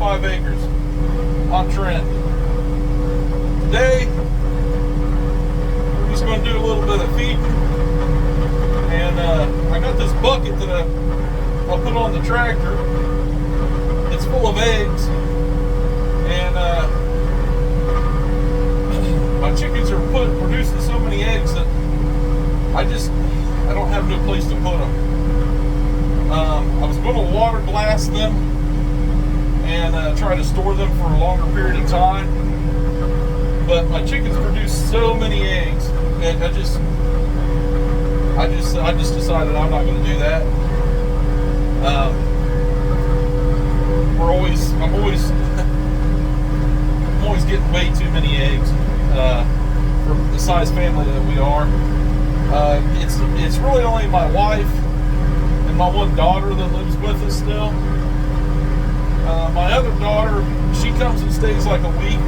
5 acres on Trent. Today, we're just going to do a little bit of feeding. And I got this bucket that I'll put on the tractor. It's full of eggs. And my chickens are producing so many eggs that I don't have no place to put them. I was going to water glass them and try to store them for a longer period of time, but my chickens produce so many eggs, and I just decided I'm not going to do that. I'm always getting way too many eggs for the size family that we are. It's really only my wife and my one daughter that lives with us still. My other daughter, she comes and stays like a week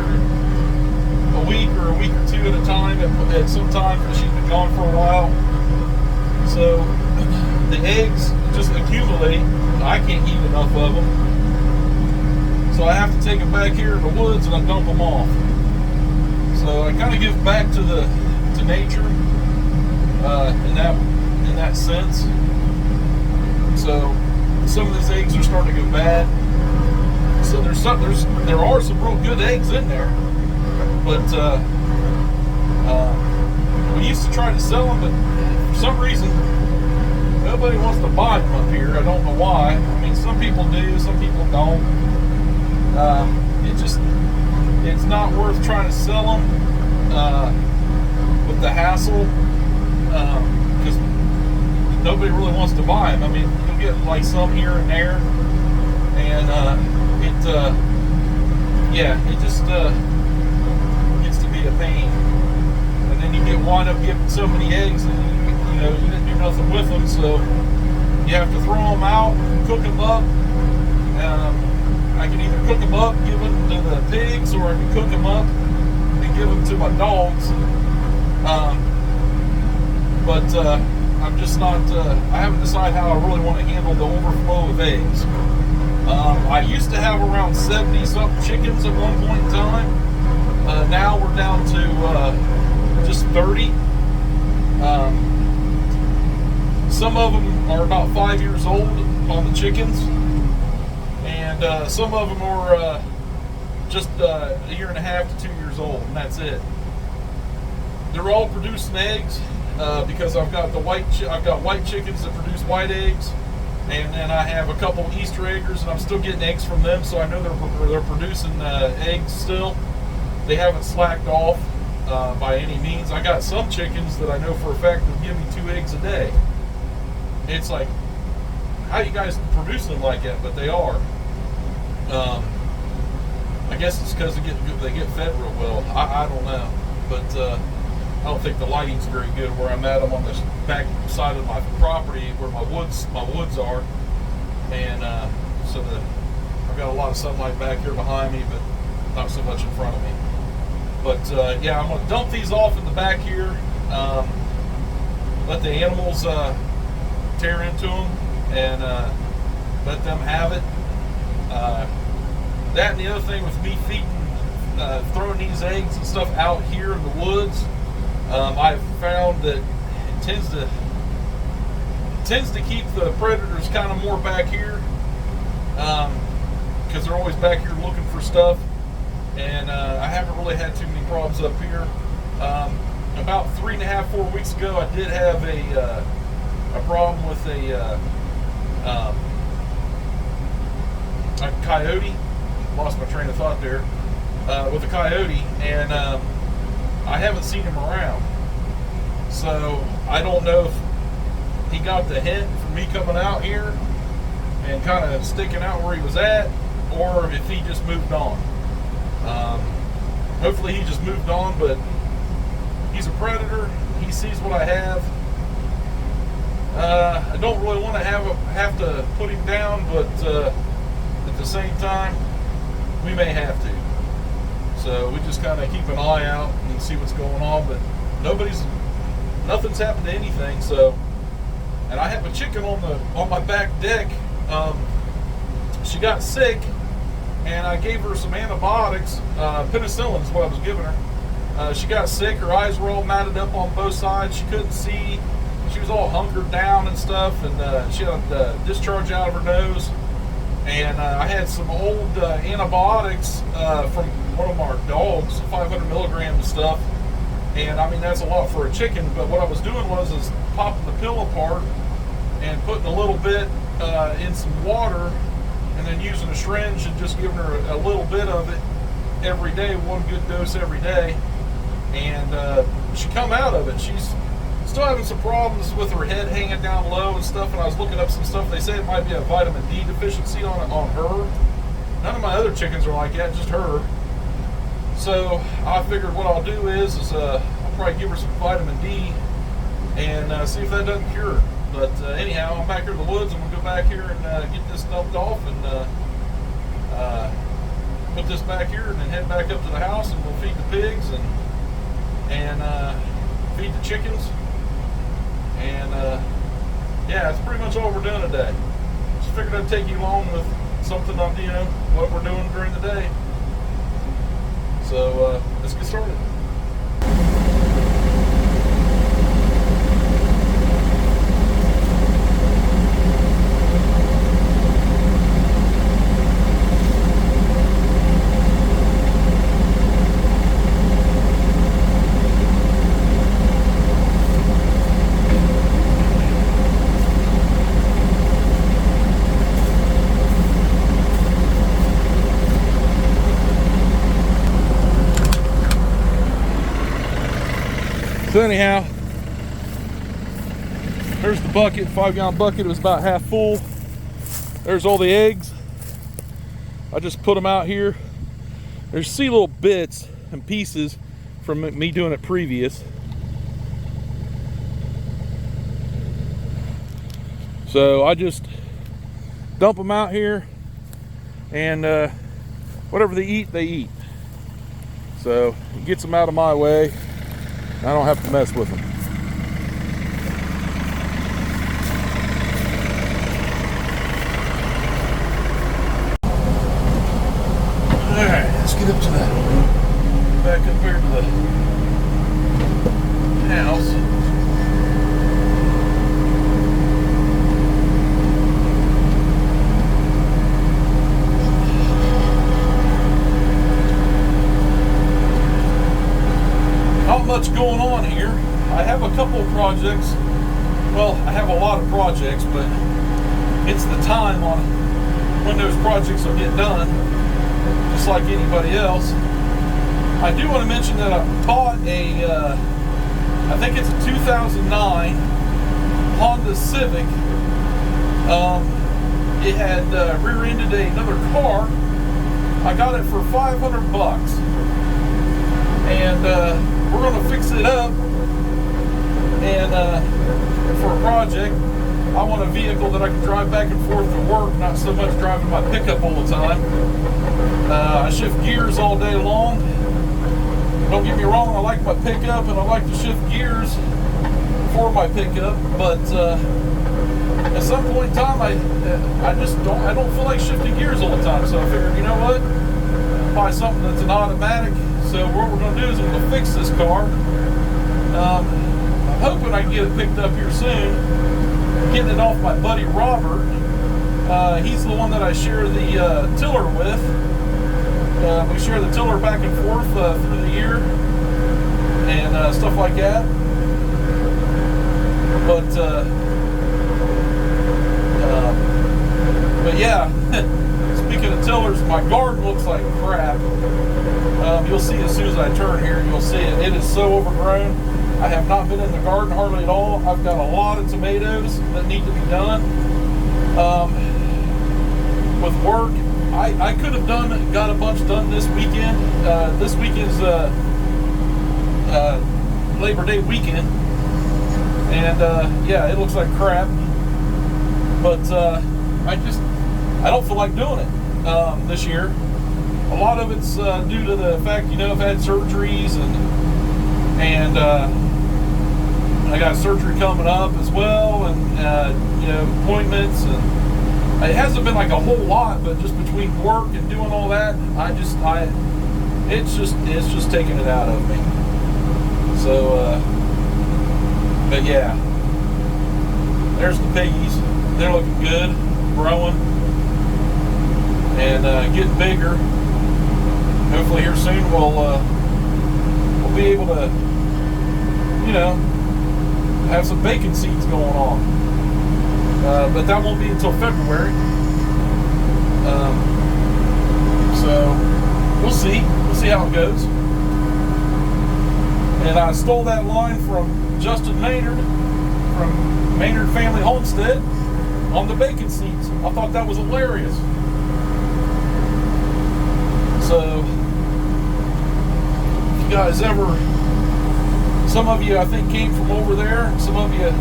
or a week or two at a time at some time, but she's been gone for a while. So the eggs just accumulate. I can't eat enough of them. So I have to take them back here in the woods and I dump them off. So I kind of give back to nature in that sense. So some of these eggs are starting to go bad. So there are some real good eggs in there, but we used to try to sell them, but for some reason nobody wants to buy them up here. I don't know why. I mean, some people do, some people don't. It's not worth trying to sell them with the hassle, because nobody really wants to buy them. I mean, you'll get like some here and there, and it just gets to be a pain. And then you wind up getting so many eggs, and you didn't do nothing with them, so you have to throw them out, cook them up. I can either cook them up, give them to the pigs, or I can cook them up and give them to my dogs. But I'm just not, I haven't decided how I really want to handle the overflow of eggs. I used to have around 70-something chickens at one point in time. Now we're down to just 30. Some of them are about 5 years old on the chickens. And some of them are just a year and a half to 2 years old, and that's it. They're all producing eggs because I've got white chickens that produce white eggs, and then I have a couple Easter eggers, and I'm still getting eggs from them, so I know they're producing eggs still. They haven't slacked off by any means. I got some chickens that I know for a fact will give me 2 eggs a day. It's like, how you guys producing them like that? But they are. I guess it's because they get fed real well. I don't know, but I don't think the lighting's very good where I'm at. I'm on the back side of my property where my woods are, and so I've got a lot of sunlight back here behind me, but not so much in front of me. But yeah, I'm gonna dump these off in the back here. Let the animals tear into them and let them have it. That and the other thing with me feeding, throwing these eggs and stuff out here in the woods, I've found that it tends to keep the predators kind of more back here, because they're always back here looking for stuff. And I haven't really had too many problems up here. About 3.5, 4 weeks ago, I did have a problem with a coyote. Lost my train of thought there. With a coyote, and I haven't seen him around. So I don't know if he got the hint from me coming out here and kind of sticking out where he was at, or if he just moved on. Hopefully he just moved on, but he's a predator. He sees what I have. I don't really want to have to put him down, but at the same time, we may have to. So we just kind of keep an eye out and see what's going on, but nothing's happened to anything. So, and I have a chicken on my back deck. She got sick, and I gave her some antibiotics. Penicillin is what I was giving her. She got sick. Her eyes were all matted up on both sides. She couldn't see. She was all hunkered down and stuff, and she had discharge out of her nose. And I had some old antibiotics from one of our dogs, 500 milligrams stuff. And I mean, that's a lot for a chicken, but what I was doing was popping the pill apart and putting a little bit in some water, and then using a syringe and just giving her a little bit of it every day, one good dose every day. And she come out of it. She's still having some problems with her head hanging down low and stuff, and I was looking up some stuff. They say it might be a vitamin D deficiency on her. None of my other chickens are like that, just her. So I figured what I'll do is I'll probably give her some vitamin D and see if that doesn't cure her. But anyhow, I'm back here in the woods. I'm going to go back here and get this dumped off and put this back here and then head back up to the house, and we'll feed the pigs and feed the chickens. And yeah, that's pretty much all we're doing today. Just figured I'd take you along with something on, what we're doing during the day. So let's get started. So anyhow, there's the bucket, 5-gallon bucket. It was about half full. There's all the eggs. I just put them out here. There's see little bits and pieces from me doing it previous. So I just dump them out here, and whatever they eat. So it gets them out of my way. I don't have to mess with them. Alright, let's get up to that. Back up here to the house. Not much going on here. I have a couple of projects. Well, I have a lot of projects, but it's the time on when those projects will get done, just like anybody else. I do want to mention that I bought I think it's a 2009 Honda Civic. It had rear-ended another car. I got it for $500, and we're going to fix it up. And for a project, I want a vehicle that I can drive back and forth to work, not so much driving my pickup all the time. I shift gears all day long. Don't get me wrong, I like my pickup and I like to shift gears for my pickup, but at some point in time, I don't feel like shifting gears all the time. So I figured, you know what, buy something that's an automatic. So what we're going to do is we're going to fix this car. I'm hoping I can get it picked up here soon. Getting it off my buddy Robert. He's the one that I share the tiller with. We share the tiller back and forth through the year and stuff like that. But yeah, speaking of tillers, my garden looks like crap. You'll see as soon as I turn here, you'll see it. It is so overgrown. I have not been in the garden hardly at all. I've got a lot of tomatoes that need to be done. With work, I could have got a bunch done this weekend. This weekend's Labor Day weekend, and yeah, it looks like crap. But I don't feel like doing it this year. A lot of it's due to the fact, I've had surgeries and I got surgery coming up as well, and appointments, and It hasn't been like a whole lot, but just between work and doing all that, it's just taking it out of me. So, but yeah, there's the piggies. They're looking good, growing, and getting bigger. Hopefully here soon we'll be able to, have some bacon seeds going on. But that won't be until February. So we'll see. We'll see how it goes. And I stole that line from Justin Maynard from Maynard Family Homestead on the bacon seeds. I thought that was hilarious. So if you guys ever, some of you I think came from over there, some of you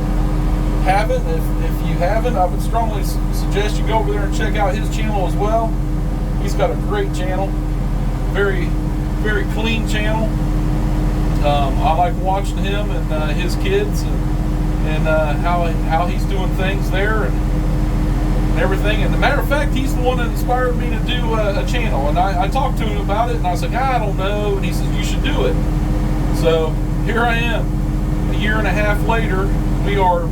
haven't. If you haven't, I would strongly suggest you go over there and check out his channel as well. He's got a great channel, very, very clean channel. I like watching him and his kids and how he's doing things there and everything. And as a matter of fact, he's the one that inspired me to do a channel. And I talked to him about it, and I was like, I don't know. And he says, you should do it. So here I am, a year and a half later. We are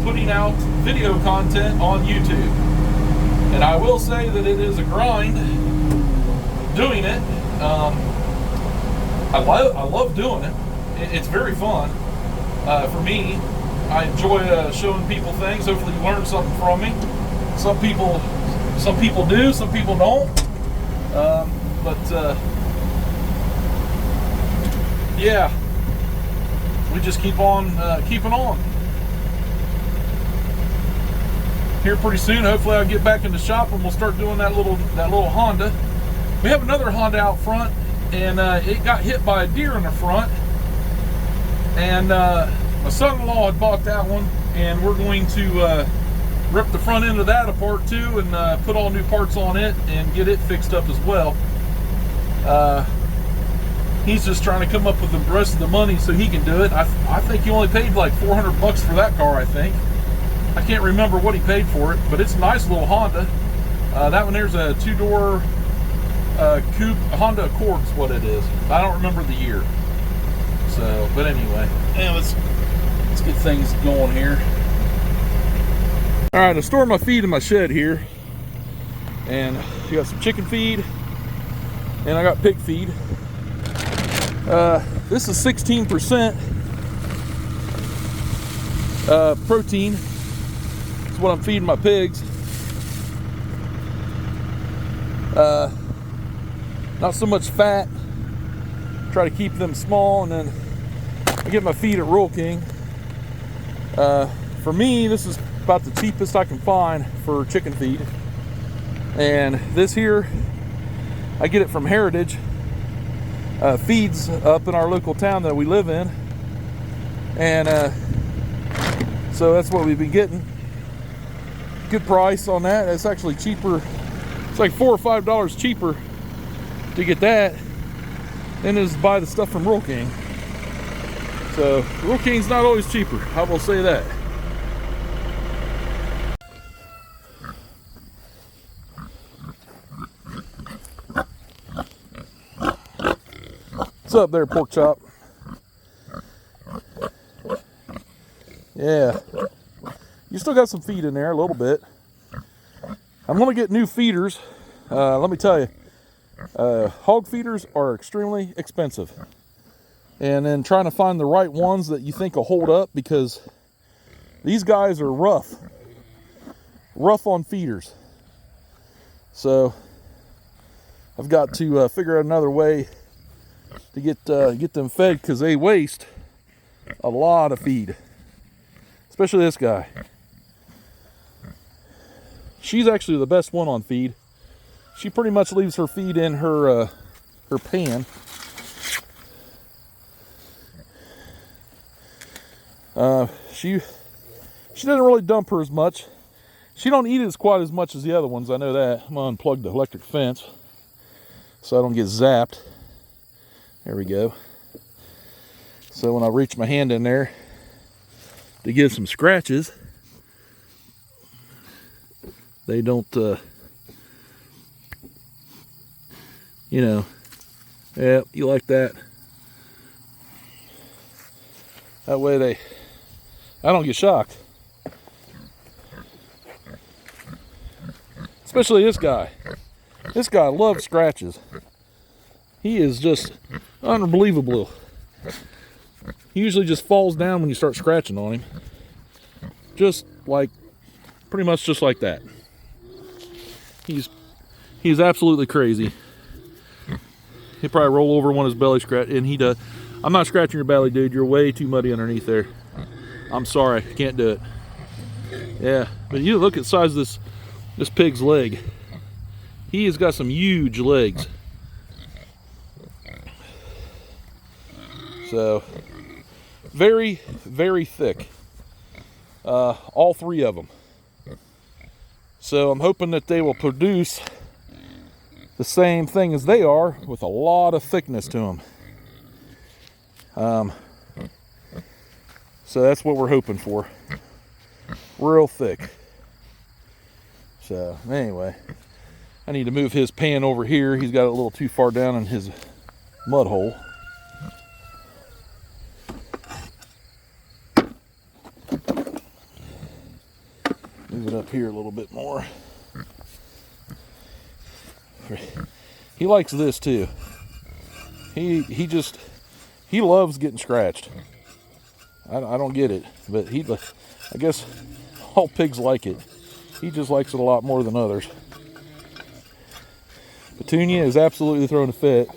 putting out video content on YouTube. And I will say that it is a grind doing it. I love doing it. It's very fun for me. I enjoy showing people things. Hopefully you learn something from me. Some people do, some people don't. Yeah, we just keep on keeping on. Here pretty soon, hopefully I'll get back in the shop and we'll start doing that little Honda. We have another Honda out front, and it got hit by a deer in the front. And my son-in-law had bought that one, and we're going to rip the front end of that apart too, and put all new parts on it and get it fixed up as well. He's just trying to come up with the rest of the money so he can do it. I think he only paid like $400 for that car, I think. I can't remember what he paid for it, but it's a nice little Honda. That one there's a two-door coupe, Honda Accord is what it is. I don't remember the year. So, but anyway, yeah, let's get things going here. All right, I store my feed in my shed here, and you got some chicken feed, and I got pig feed. This is 16% protein. That's what I'm feeding my pigs. Not so much fat. Try to keep them small, and then I get my feed at Royal King. For me, this is about the cheapest I can find for chicken feed. And this here, I get it from Heritage. Feeds up in our local town that we live in. And so that's what we've been getting. Good price on that. It's actually cheaper. It's like $4 or $5 cheaper to get that than it is to buy the stuff from Royal King. So Royal King's not always cheaper, I will say that. What's up there, pork chop? Yeah, you still got some feed in there, a little bit. I'm gonna get new feeders. Let me tell you, hog feeders are extremely expensive. And then trying to find the right ones that you think will hold up, because these guys are rough on feeders. So I've got to figure out another way to get them fed, because they waste a lot of feed, especially this guy. She's actually the best one on feed. She pretty much leaves her feed in her pan. She doesn't really dump her as much. She don't eat it quite as much as the other ones, I know that. I'm gonna unplug the electric fence so I don't get zapped. There we go. So when I reach my hand in there to get some scratches, They don't, you know, yeah, you like that. That way I don't get shocked. Especially this guy. This guy loves scratches. He is just unbelievable. He usually just falls down when you start scratching on him. Just like, pretty much just like that. He's absolutely crazy. He'd probably roll over when his belly scratch, and he does. I'm not scratching your belly, dude. You're way too muddy underneath there. I'm sorry, can't do it. Yeah, but you look at the size of this pig's leg. He has got some huge legs. So, very, very thick. All three of them. So I'm hoping that they will produce the same thing as they are with a lot of thickness to them. So that's what we're hoping for. Real thick. So anyway, I need to move his pan over here. He's got it a little too far down in his mud hole. Move it up here a little bit more. He likes this too. He loves getting scratched. I don't get it, but I guess all pigs like it. He just likes it a lot more than others. Petunia is absolutely throwing a fit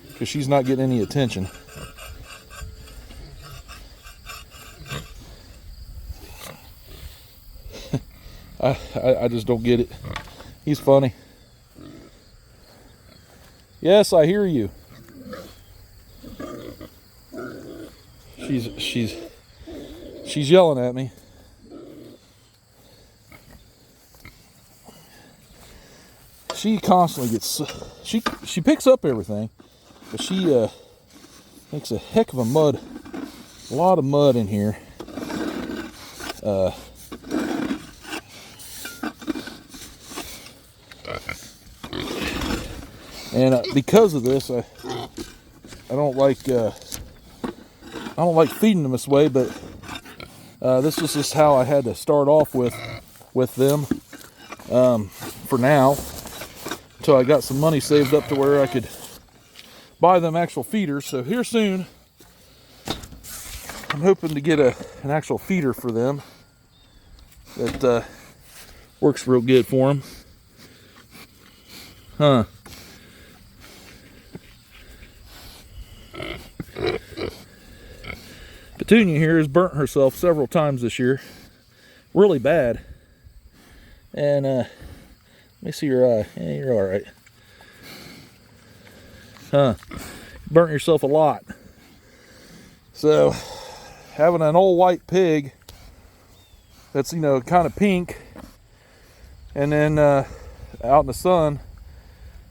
because she's not getting any attention. I just don't get it. He's funny. Yes, I hear you. She's yelling at me. She constantly gets, she picks up everything, but she makes a heck of a lot of mud in here. And because of this, I don't like feeding them this way, but this was just how I had to start off with them for now, until I got some money saved up to where I could buy them actual feeders. So here soon, I'm hoping to get an actual feeder for them that works real good for them. Huh. Petunia here has burnt herself several times this year, really bad. And let me see your eye. Yeah, you're all right. Huh? Burnt yourself a lot. So having an old white pig that's, you know, kind of pink, and then out in the sun,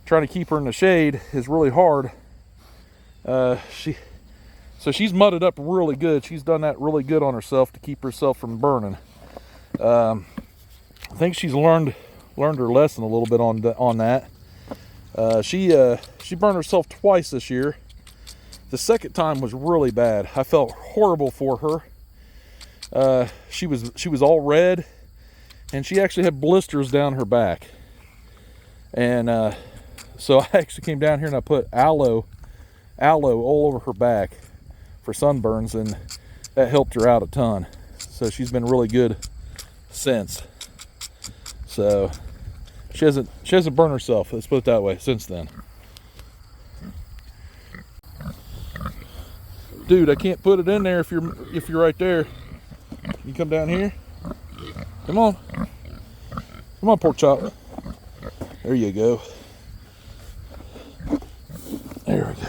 trying to keep her in the shade is really hard. So she's mudded up really good. She's done that really good on herself to keep herself from burning. I think she's learned her lesson a little bit on that. She burned herself twice this year. The second time was really bad. I felt horrible for her. She was all red, and she actually had blisters down her back. And so I actually came down here and I put aloe all over her back for sunburns, and that helped her out a ton. So she's been really good since. So she hasn't burned herself, let's put it that way, since then. Dude, I can't put it in there if you're right there. You come down here. Come on, pork chop. There you go. There we go.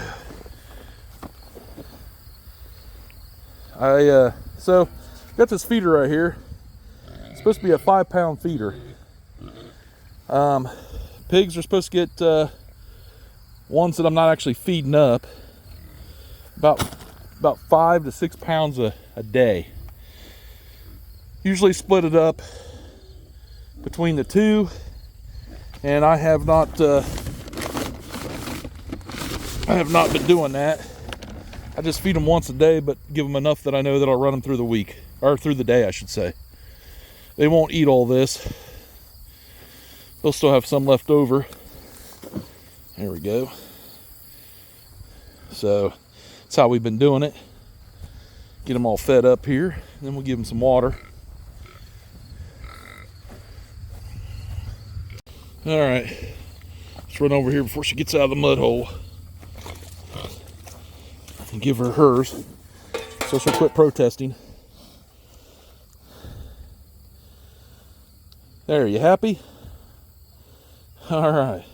So got this feeder right here. It's supposed to be a 5-pound feeder. Pigs are supposed to get ones that I'm not actually feeding up about 5 to 6 pounds a day. Usually split it up between the two, and I have not been doing that. I just feed them once a day, but give them enough that I know that I'll run them through the week, or through the day, I should say. They won't eat all this. They'll still have some left over. There we go. So that's how we've been doing it. Get them all fed up here, and then we'll give them some water. All right, let's run over here before she gets out of the mud hole and give her hers so she'll quit protesting. There, you happy? All right.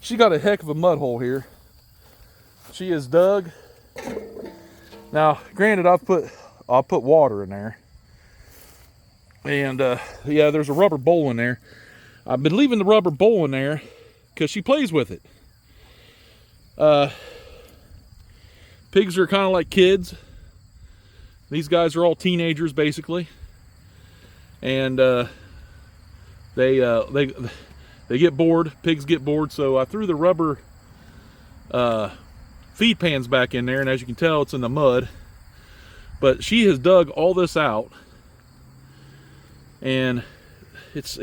She got a heck of a mud hole here. She is dug. Now, granted, I'll put water in there, and yeah, there's a rubber bowl in there. I've been leaving the rubber bowl in there because she plays with it. Pigs are kind of like kids. These guys are all teenagers, basically, and they get bored. Pigs get bored, so I threw the rubber feed pans back in there, and as you can tell, it's in the mud. But she has dug all this out, and it's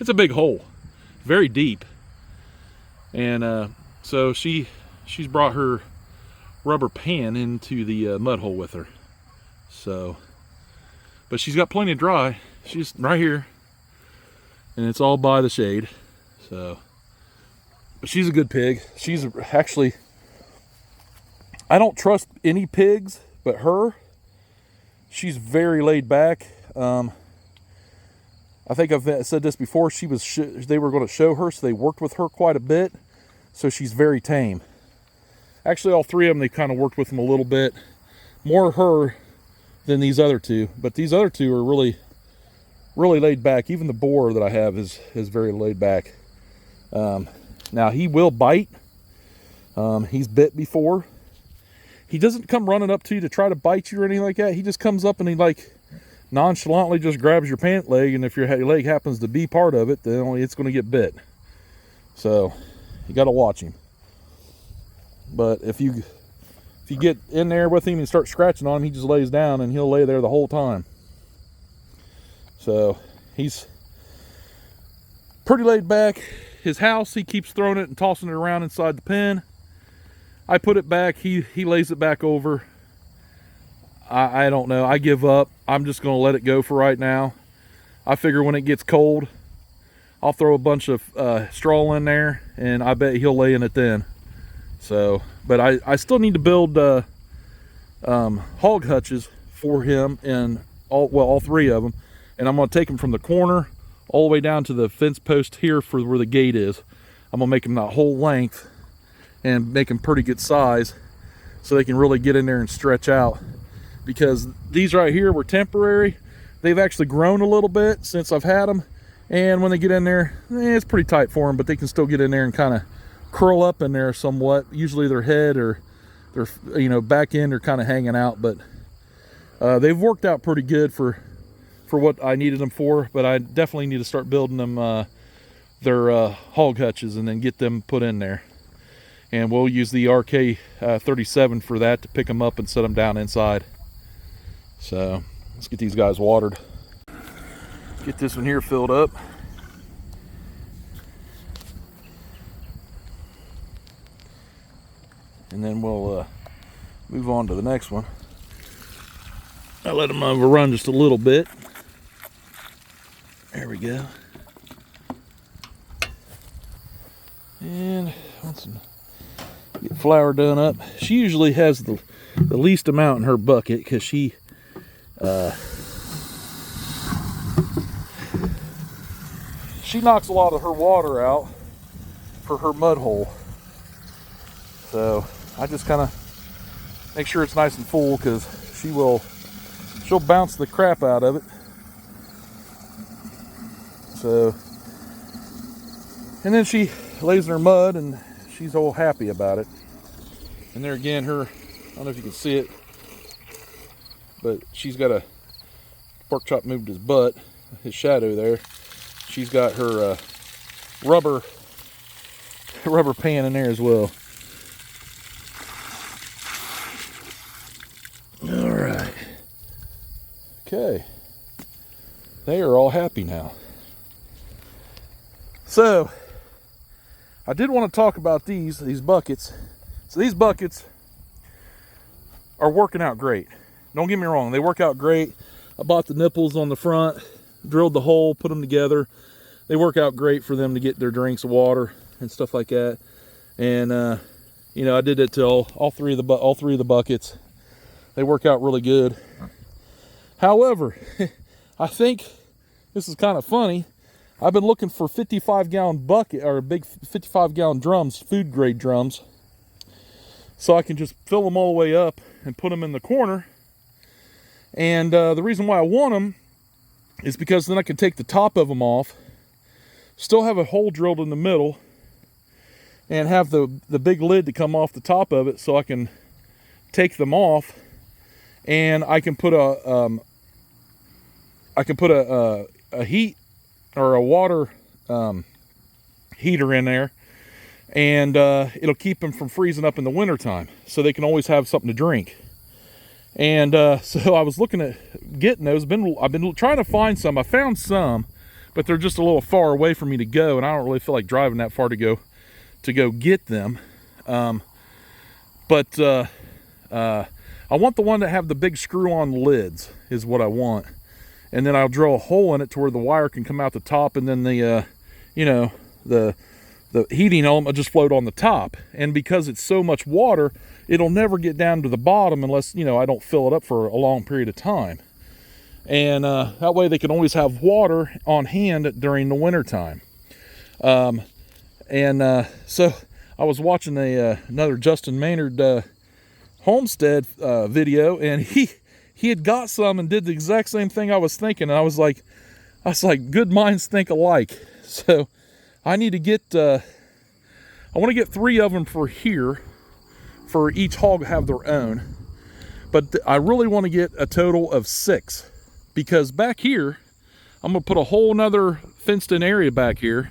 a big hole, very deep. And so she's brought her rubber pan into the mud hole with her. So, but she's got plenty of dry. She's right here, and it's all by the shade. So, but she's a good pig. She's actually, I don't trust any pigs, but her, she's very laid back. I think I've said this before. They were going to show her, so they worked with her quite a bit. So she's very tame. Actually, all three of them, they kind of worked with them a little bit. More her than these other two. But these other two are really, really laid back. Even the boar that I have is very laid back. Now, he will bite. He's bit before. He doesn't come running up to you to try to bite you or anything like that. He just comes up and he nonchalantly just grabs your pant leg, and if your leg happens to be part of it, then it's going to get bit. So you got to watch him. But if you get in there with him and start scratching on him, he just lays down and he'll lay there the whole time. So he's pretty laid back. His house, he keeps throwing it and tossing it around inside the pen. I put it back, he lays it back over. I don't know, I give up. I'm just going to let it go for right now. I figure when it gets cold, I'll throw a bunch of straw in there, and I bet he'll lay in it then. So, but I still need to build hog hutches for him, and all three of them. And I'm going to take them from the corner all the way down to the fence post here for where the gate is. I'm going to make them that whole length and make them pretty good size so they can really get in there and stretch out. Because these right here were temporary. They've actually grown a little bit since I've had them. And when they get in there, it's pretty tight for them, but they can still get in there and kind of curl up in there somewhat. Usually their head or their back end are kind of hanging out, but they've worked out pretty good for what I needed them for. But I definitely need to start building them their hog hutches and then get them put in there. And we'll use the RK37 for that to pick them up and set them down inside. So let's get these guys watered. Get this one here filled up. And then we'll move on to the next one. I let them overrun just a little bit. There we go. And once we get flour done up, she usually has the least amount in her bucket because she knocks a lot of her water out for her mud hole. So I just kind of make sure it's nice and full, because she'll bounce the crap out of it. So, and then she lays in her mud and she's all happy about it. And there again, I don't know if you can see it, but she's got a pork chop moved his butt. his shadow there. She's got her rubber pan in there as well. All right. Okay. They are all happy now. So, I did want to talk about these buckets. So these buckets are working out great. Don't get me wrong, they work out great. I bought the nipples on the front, drilled the hole, put them together. They work out great for them to get their drinks of water and stuff like that. And you know, I did it to all three of the buckets. They work out really good. However, I think this is kind of funny. I've been looking for 55-gallon bucket, or big 55-gallon drums, food grade drums, so I can just fill them all the way up and put them in the corner. And the reason why I want them is because then I can take the top of them off, still have a hole drilled in the middle, and have the big lid to come off the top of it, so I can take them off, and I can put a heat or a water heater in there, and it'll keep them from freezing up in the wintertime, so they can always have something to drink. And so I was looking at getting those. I've been trying to find some. I found some, but they're just a little far away for me to go, and I don't really feel like driving that far to go get them. But I want the one that have the big screw-on lids is what I want. And then I'll drill a hole in it to where the wire can come out the top, and then the heating element will just float on the top. And because it's so much water, it'll never get down to the bottom unless, you know, I don't fill it up for a long period of time. And that way they can always have water on hand during the winter time. So I was watching another Justin Maynard homestead video, and he had got some and did the exact same thing I was thinking. And I was like, good minds think alike. So I need to get, I want to get 3 of them for here, for each hog to have their own. But I really want to get a total of 6, because back here, I'm going to put a whole nother fenced in area back here.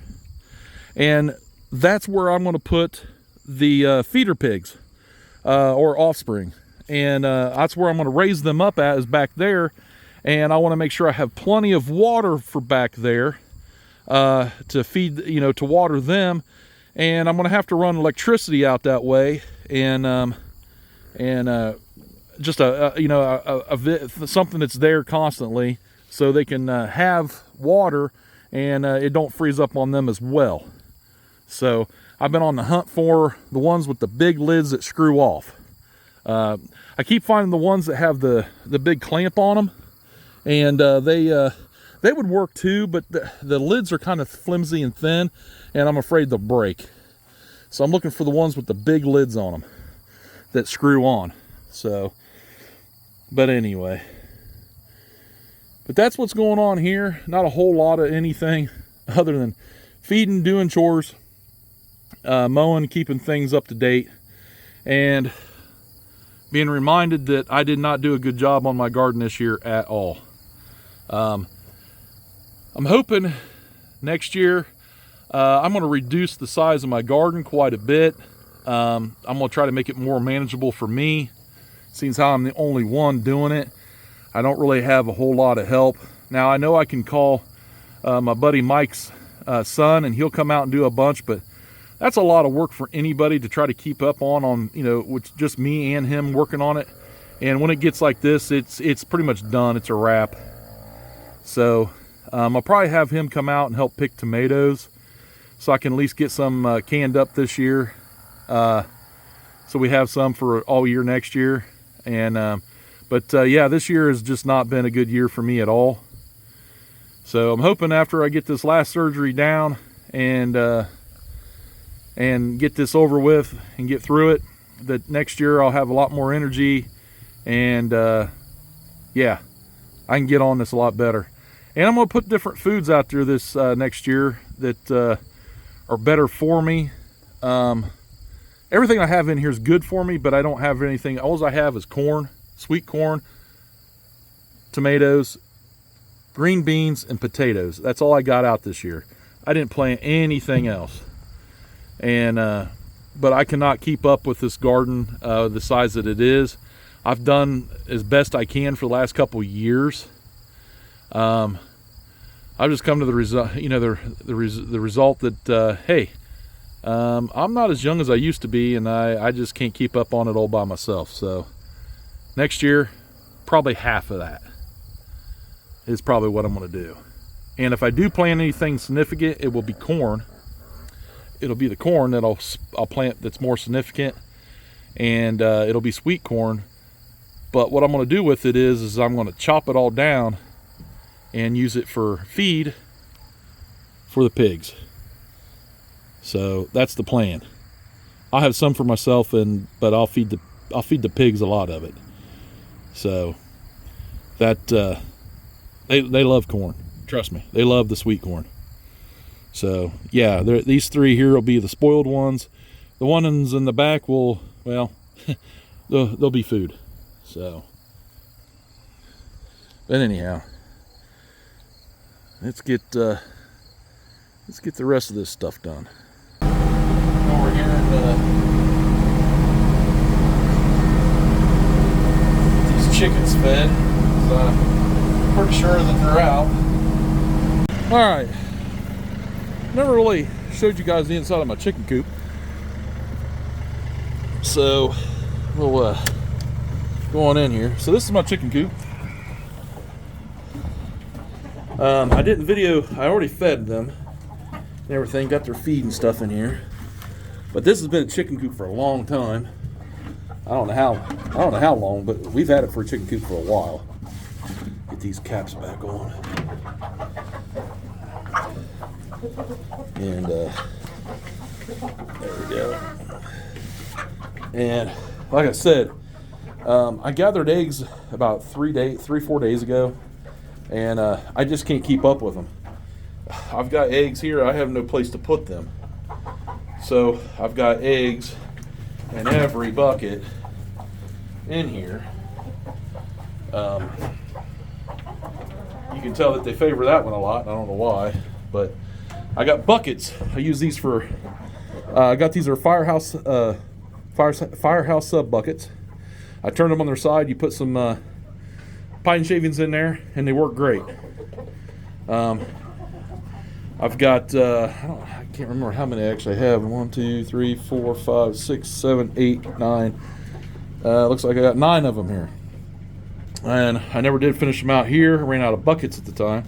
And that's where I'm going to put the feeder pigs, or offspring. And that's where I'm going to raise them up at, is back there. And I want to make sure I have plenty of water for back there to feed, you know, to water them. And I'm going to have to run electricity out that way, and just something that's there constantly, so they can have water, and it don't freeze up on them as well. So I've been on the hunt for the ones with the big lids that screw off. I keep finding the ones that have the big clamp on them, and they would work too, but the lids are kind of flimsy and thin, and I'm afraid they'll break. So I'm looking for the ones with the big lids on them that screw on. So, but anyway, but that's what's going on here. Not a whole lot of anything other than feeding, doing chores, mowing, keeping things up to date, and being reminded that I did not do a good job on my garden this year at all. I'm hoping next year I'm going to reduce the size of my garden quite a bit. I'm going to try to make it more manageable for me, since how I'm the only one doing it. I don't really have a whole lot of help. Now, I know I can call my buddy Mike's son, and he'll come out and do a bunch, but that's a lot of work for anybody to try to keep up on, you know, with just me and him working on it. And when it gets like this, it's pretty much done. It's a wrap. So I'll probably have him come out and help pick tomatoes, so I can at least get some canned up this year, so we have some for all year next year. And yeah, this year has just not been a good year for me at all. So I'm hoping after I get this last surgery down and get this over with and get through it, that next year I'll have a lot more energy, and yeah, I can get on this a lot better. And I'm going to put different foods out there this next year that are better for me. Everything I have in here is good for me, but I don't have anything. All I have is corn, sweet corn, tomatoes, green beans and potatoes. That's all I got out this year. I didn't plant anything else. And but I cannot keep up with this garden the size that it is. I've done as best I can for the last couple years. I've just come to the result, the result that hey, I'm not as young as I used to be, and I just can't keep up on it all by myself. So next year, probably half of that is probably what I'm going to do. And if I do plant anything significant, it will be corn. It'll be the corn that I'll plant that's more significant, and it'll be sweet corn. But what I'm going to do with it is I'm going to chop it all down and use it for feed for the pigs. So that's the plan. I'll have some for myself, but I'll feed the pigs a lot of it. So that they love corn. Trust me, they love the sweet corn. So yeah, these three here will be the spoiled ones. The ones in the back will, well, they'll be food. So, but anyhow, let's get the rest of this stuff done. Over here and these chickens fed. So I'm pretty sure that they're out. All right. Never really showed you guys the inside of my chicken coop, so we'll go on in here. So this is my chicken coop. I didn't video. I already fed them and everything. Got their feed and stuff in here. But this has been a chicken coop for a long time. I don't know how long, but we've had it for a chicken coop for a while. Get these caps back on. And there we go. And like I said, I gathered eggs about 4 days ago, and I just can't keep up with them. I've got eggs here. I have no place to put them, so I've got eggs in every bucket in here. You can tell that they favor that one a lot. I don't know why, but I got buckets. I use these for. I got these are firehouse sub buckets. I turn them on their side. You put some pine shavings in there, and they work great. I've got. I can't remember how many I actually have. 1, 2, 3, 4, 5, 6, 7, 8, 9. Looks like I got 9 of them here. And I never did finish them out here. I ran out of buckets at the time.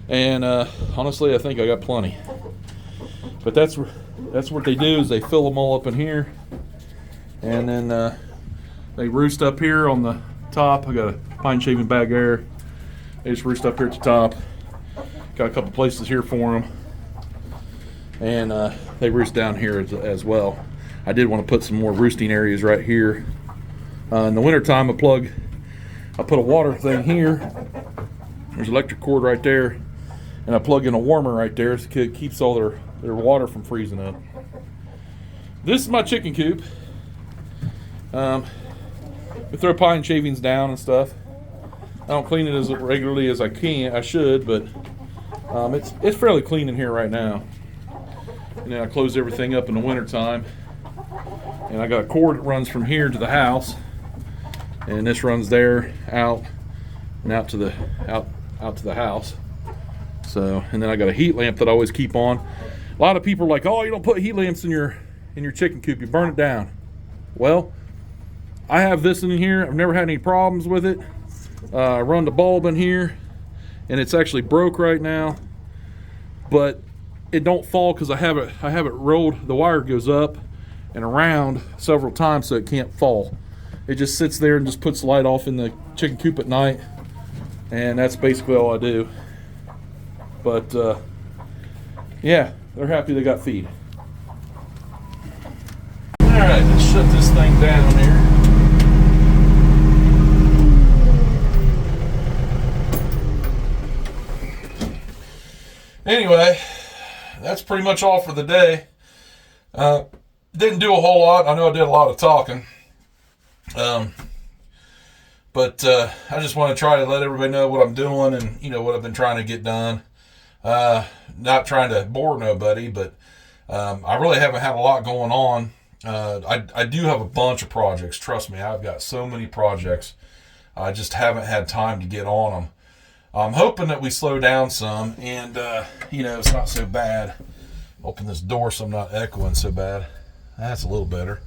And honestly, I think I got plenty. But that's what they do is they fill them all up in here, and then they roost up here on the top. I got a pine shaving bag there. They just roost up here at the top. Got a couple places here for them, and they roost down here as well. I did want to put some more roosting areas right here. In the wintertime, I put a water thing here. There's electric cord right there. And I plug in a warmer right there so it keeps all their water from freezing up. This is my chicken coop. We throw pine shavings down and stuff. I don't clean it as regularly as I should, but it's fairly clean in here right now. And then I close everything up in the wintertime. And I got a cord that runs from here to the house. And this runs there, out, and out to the house. So, and then I got a heat lamp that I always keep on. A lot of people are like, "Oh, you don't put heat lamps in your chicken coop, you burn it down." Well, I have this in here. I've never had any problems with it. I run the bulb in here, and it's actually broke right now, but it don't fall because I have it rolled. The wire goes up and around several times so it can't fall. It just sits there and just puts the light off in the chicken coop at night, and that's basically all I do. But yeah, they're happy they got feed. All right, let's shut this thing down here. Anyway, that's pretty much all for the day. Didn't do a whole lot. I know I did a lot of talking. But I just want to try to let everybody know what I'm doing and, what I've been trying to get done. Not trying to bore nobody, but I really haven't had a lot going on. I do have a bunch of projects. Trust me, I've got so many projects. I just haven't had time to get on them. I'm hoping that we slow down some and, it's not so bad. Open this door so I'm not echoing so bad. That's a little better.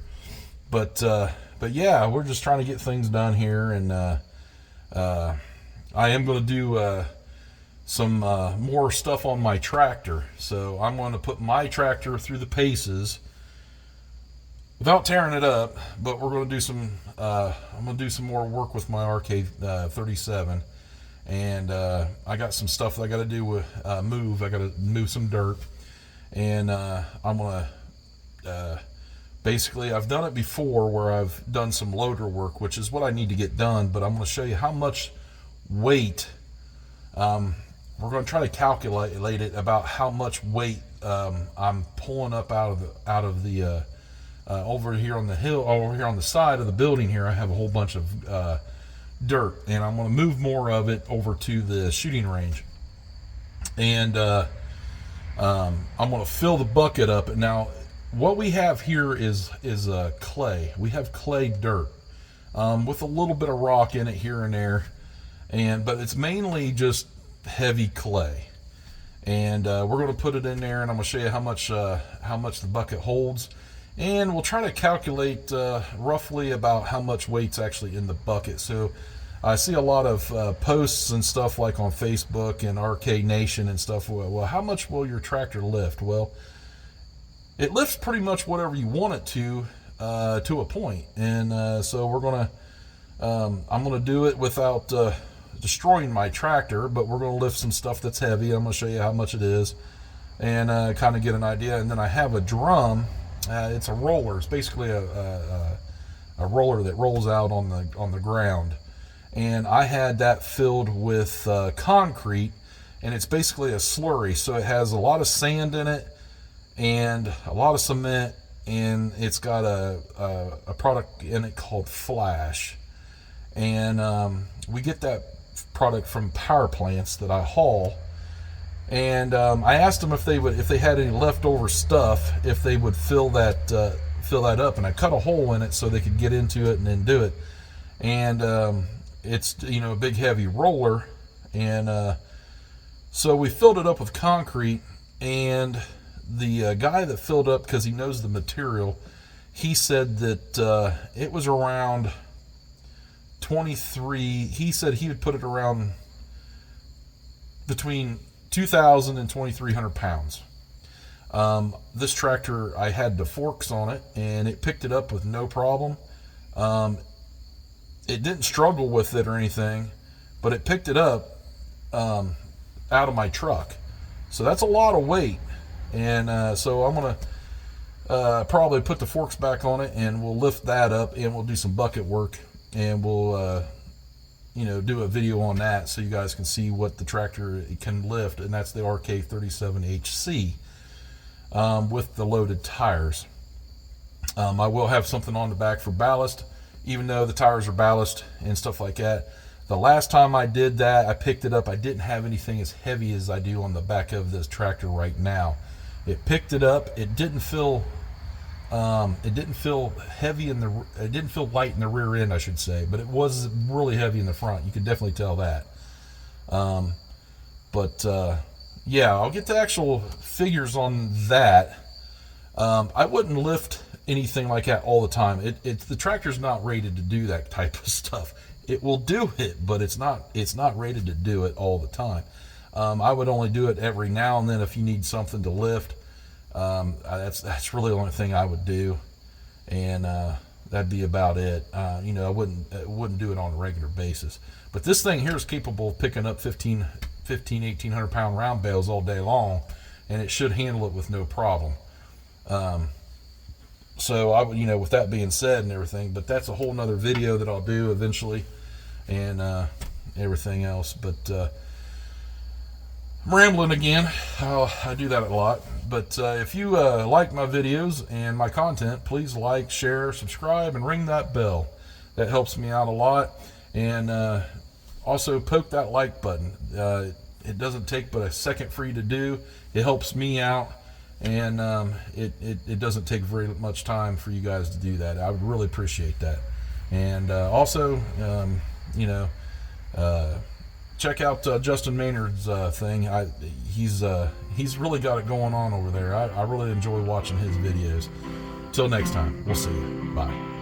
But yeah, we're just trying to get things done here. And I am going to do some more stuff on my tractor. So I'm going to put my tractor through the paces without tearing it up. But we're going to do some, I'm going to do some more work with my RK37. And I got some stuff that I got to do with move. I got to move some dirt. And I'm going to basically, I've done it before where I've done some loader work, which is what I need to get done. But I'm going to show you how much weight. We're going to try to calculate it about how much weight I'm pulling up out of the over here on the hill, over here on the side of the building here. I have a whole bunch of dirt, and I'm going to move more of it over to the shooting range. And I'm going to fill the bucket up. And now, what we have here is clay. We have clay dirt with a little bit of rock in it here and there, but it's mainly just heavy clay. And we're going to put it in there, and I'm going to show you how much the bucket holds. And we'll try to calculate roughly about how much weight's actually in the bucket. So I see a lot of posts and stuff like on Facebook and RK Nation and stuff. Well, how much will your tractor lift? Well, it lifts pretty much whatever you want it to a point. And so we're gonna, I'm gonna do it without destroying my tractor, but we're gonna lift some stuff that's heavy. I'm gonna show you how much it is, and kind of get an idea. And then I have a drum. It's a roller. It's basically a roller that rolls out on the ground. And I had that filled with concrete, and it's basically a slurry. So it has a lot of sand in it and a lot of cement, and it's got a product in it called Flash. And we get that product from power plants that I haul. And I asked them if they had any leftover stuff, if they would fill that up, and I cut a hole in it so they could get into it and then do it. And it's a big heavy roller, and so we filled it up with concrete. And the guy that filled up, because he knows the material, he said that it was around 23. He said he would put it around between 2,000 and 2,300 pounds. This tractor, I had the forks on it, and it picked it up with no problem. It didn't struggle with it or anything, but it picked it up out of my truck. So that's a lot of weight. And so I'm going to probably put the forks back on it, and we'll lift that up, and we'll do some bucket work, and we'll do a video on that so you guys can see what the tractor can lift. And that's the RK37HC with the loaded tires. I will have something on the back for ballast, even though the tires are ballast and stuff like that. The last time I did that, I picked it up. I didn't have anything as heavy as I do on the back of this tractor right now. It picked it up. It didn't feel heavy it didn't feel light in the rear end, I should say, but it was really heavy in the front. You could definitely tell that. Yeah, I'll get the actual figures on that. I wouldn't lift anything like that all the time. The tractor's not rated to do that type of stuff. It will do it, but it's not rated to do it all the time. I would only do it every now and then if you need something to lift. That's really the only thing I would do, and that'd be about it. I wouldn't do it on a regular basis. But this thing here is capable of picking up 1,800 pound round bales all day long, and it should handle it with no problem. So I would, with that being said and everything, but that's a whole nother video that I'll do eventually, and everything else. But I'm rambling again. I do that a lot. But if you like my videos and my content, please like, share, subscribe, and ring that bell. That helps me out a lot. And also poke that like button. It doesn't take but a second for you to do. It helps me out, and it doesn't take very much time for you guys to do that. I would really appreciate that. And also, check out Justin Maynard's thing. He's really got it going on over there. I really enjoy watching his videos. Till next time, we'll see you. Bye.